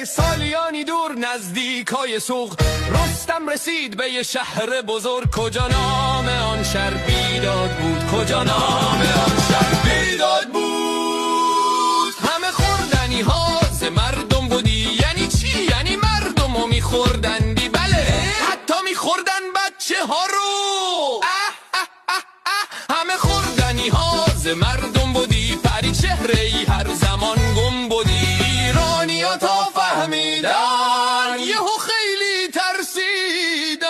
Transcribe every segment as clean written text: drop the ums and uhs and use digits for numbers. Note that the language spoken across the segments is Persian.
سالیانی دور نزدیکای سوق رستم رسید به یه شهر بزرگ. کجا نام آن شهر بیداد بود، کجا نام آن شهر بیداد بود. همه خوردنی ها ز مردم بودی. یعنی چی؟ یعنی مردمو میخوردندی. بله حتی میخوردن بچه ها رو. همه خوردنی ها ز مردم بودی. پری چهره ای هر زمان گم بودی. ایرانی ها تا فهمیدن یهو خیلی ترسیدن.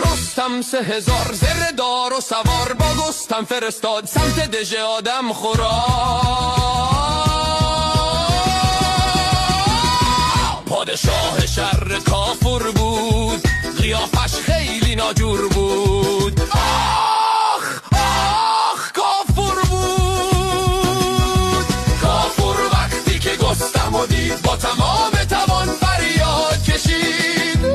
رستم 3000 زره دار و سوار با گستم فرستاد سمت دژ آدم خوراک. پادشاه شهر کافور بود، قیافش خیلی ناجور بود. آخ آخ کافور بود. کافور وقتی که گستمو دید با تمام توان فریاد کشید.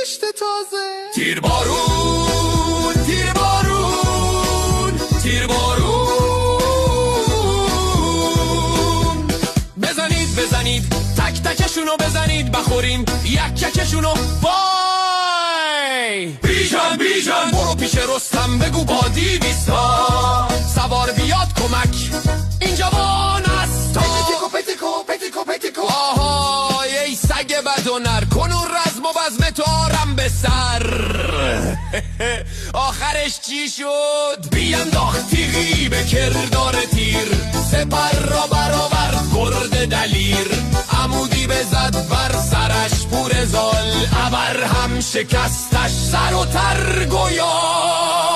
گشت تازه تیر بارون، تیر بارون، تیر بارون. بزنید بزنید تک تکشونو بزنید بخورین یک یکشونو. وای بیژن بیژن برو پیش رستم بگو با 200 سوار بیاد کمک این جوان است. پتیکو پتیکو پتیکو پتیکو. آهای ای سگ بد و نر کنون رزم و بزم تو آرم به سر. آخرش چی شد؟ بینداخت تیغی به کردار تیر. سپر را برآورد گرد دلیر. عمودی بزد بر سرش پور زال. ابر هم شکستش سر و تر گویا.